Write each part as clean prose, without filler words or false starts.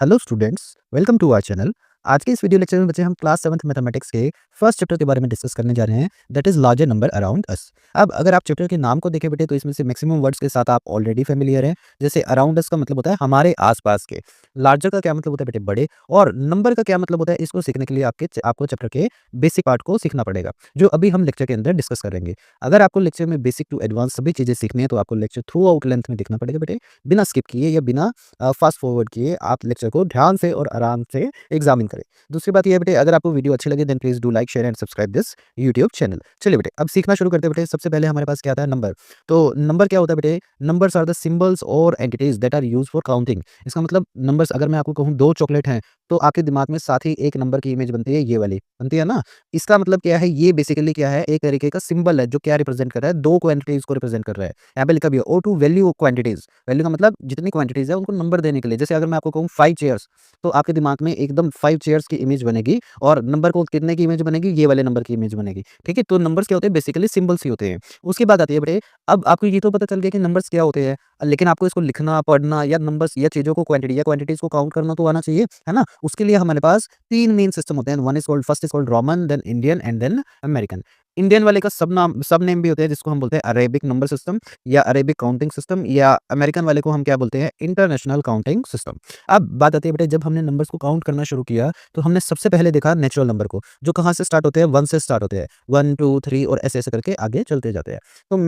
Hello students, welcome to our channel. आज के इस वीडियो लेक्चर में बच्चे हम क्लास 7th मैथमेटिक्स के फर्स्ट चैप्टर के बारे में डिस्कस करने जा रहे हैं, that is larger number around us. अब अगर आप चैप्टर के नाम को देखें बेटे तो इसमें से मैक्सिमम वर्ड्स के साथ आप ऑलरेडी फेमिलियर हैं। जैसे अराउंड अस का मतलब होता है हमारे आसपास के, लार्जर का क्या मतलब होता है बेटे बड़े, और नंबर का क्या मतलब होता है इसको सीखने के लिए आपको चैप्टर के बेसिक पार्ट को सीखना पड़ेगा, जो अभी हम लेक्चर के अंदर डिस्कस करेंगे। अगर आपको लेक्चर में बेसिक टू एडवांस सभी चीज़ें सीखनी है तो आपको लेक्चर थ्रू आउट लेंथ में देखना पड़ेगा बेटे, बिना स्किप किए या बिना फास्ट फॉरवर्ड किए आप लेक्चर को ध्यान से और आराम से एग्जामिन करें। दूसरी बात ये है बेटे, अगर आपको वीडियो अच्छी लगे then please do like share and subscribe this YouTube channel. चलिए बेटे अब सीखना शुरू करते हैं बेटे। सबसे पहले हमारे पास क्या आता है, नंबर। तो नंबर क्या होता है बेटे, नंबर्स आर द सिंबल्स और entities that are use for counting. इसका मतलब नंबर्स, अगर मैं आपको कहूँ दो चॉकलेट हैं तो आपके दिमाग में साथ ही एक नंबर की इमेज बनती है, ये वाली बनती है ना। इसका मतलब क्या है, ये बेसिकली क्या है, एक तरीके का सिंबल है जो क्या रिप्रेजेंट कर रहा है, दो क्वांटिटीज को रिप्रेजेंट कर रहा है। यहाँ पे लिखा भी है ओ टू वैल्यू क्वांटिटीज। वैल्यू का मतलब जितनी क्वांटिटीज है उनको नंबर देने के लिए। जैसे अगर मैं आपको कहूँ 5 चेयर्स, तो आपके दिमाग में एकदम 5 चेयर्स की इमेज बनेगी, और नंबर को कितने की इमेज बनेगी, ये वाले नंबर की इमेज बनेगी। ठीक है, तो नंबर्स क्या होते हैं, बेसिकली सिंबल्स ही होते हैं। उसके बाद आती है बेटे, अब आपको ये तो पता चल गया कि नंबर्स क्या होते हैं, लेकिन आपको इसको लिखना पढ़ना या नंबर्स या चीजों को क्वांटिटी या क्वांटिटीज को काउंट करना तो आना चाहिए, है ना। उसके लिए हमारे पास तीन मेन सिस्टम होते हैं। One is called, first is called Roman, then Indian and then American. Indian वाले का सब नेम भी होते हैं जिसको हम बोलते हैं अरेबिक नंबर सिस्टम या अरेबिक काउंटिंग सिस्टम, या अमेरिकन वाले को हम क्या बोलते हैं, इंटरनेशनल काउंटिंग सिस्टम। अब बात आती है बेटे, जब हमने नंबर्स को काउंट करना शुरू किया तो हमने सबसे पहले देखा नेचुरल नंबर को, जो कहाँ से स्टार्ट होते हैं, 1 से स्टार्ट होते हैं, 1 2 3 और ऐसे ऐसे करके आगे चलते जाते हैं। तो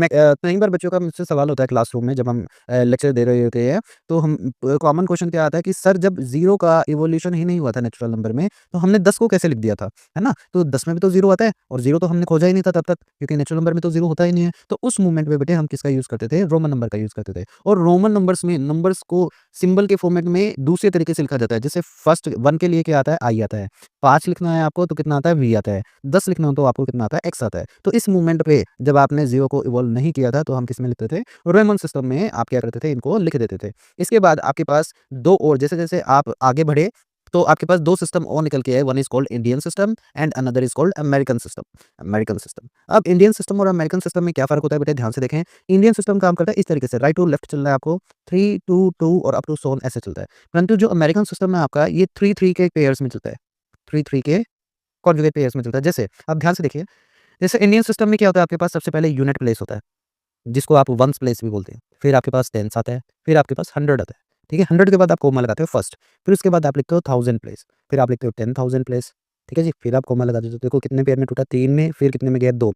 कई बार बच्चों का मुझसे सवाल होता है क्लासरूम में जब हम लेक्चर दे रहे होते हैं, तो हम कॉमन क्वेश्चन क्या आता है कि सर जब जीरो का इवोल्यूशन ही नहीं हुआ था नेचुरल नंबर में, तो हमने 10 को कैसे लिख दिया था, है ना। तो 10 में भी तो जीरो आता है, और जीरो तो हमने खोजा ही नहीं था तब तक, क्योंकि नेचुरल नंबर में तो जीरो होता ही नहीं है। तो उस मूवमेंट में बेटे हम किसका यूज करते थे, रोमन नंबर का यूज करते थे। और रोमन नंबर्स में नंबर्स को सिंबल के फॉर्मेट में दूसरे तरीके से लिखा जाता है। जैसे फर्स्ट 1 के लिए क्या आता है, आई आता है। 5 लिखना है आपको तो कितना आता है, वी आता है। 10 लिखना हो तो आपको कितना आता है, एक्स आता है। तो इस मूवमेंट पे जब आपने जीरो को इवॉल्व नहीं किया था तो हम किसमें लिखते थे, रोमन सिस्टम में आप क्या करते थे, इनको लिख देते थे। इसके बाद आपके पास दो और, जैसे जैसे आप आगे बढ़े तो आपके पास दो सिस्टम और निकल के आए। One is called Indian system and another is called American system. American system, अब इंडियन सिस्टम और अमेरिकन सिस्टम में क्या फर्क होता है बेटे, ध्यान से देखें। इंडियन सिस्टम काम करता है इस तरीके से, राइट टू लेफ्ट चल रहा है आपको, 3 2 2 और अप टू सोन ऐसे चलता है। परंतु जो अमेरिकन सिस्टम है आपका, ये 3 3 के पेयर्स में चलता है, 3 3 के कॉन्जुगेट पेयर्स में चलता है। जैसे अब ध्यान से देखिए, जैसे इंडियन सिस्टम में क्या होता है, आपके पास सबसे पहले यूनिट प्लेस होता है जिसको आप वंस प्लेस भी बोलते हैं। फिर आपके पास टेंस आता है, फिर आपके पास 100 आता है। ठीक है, 100 के बाद आप कोमा लगाते हो फर्स्ट, फिर उसके बाद आप लिखते हो 1000 प्लेस, फिर आप लिखते हो 10,000 प्लेस। ठीक है जी, फिर आप कोमा लगा देते हो। देखो कितने पेयर में टूटा, 3 में, फिर कितने में गया, 2।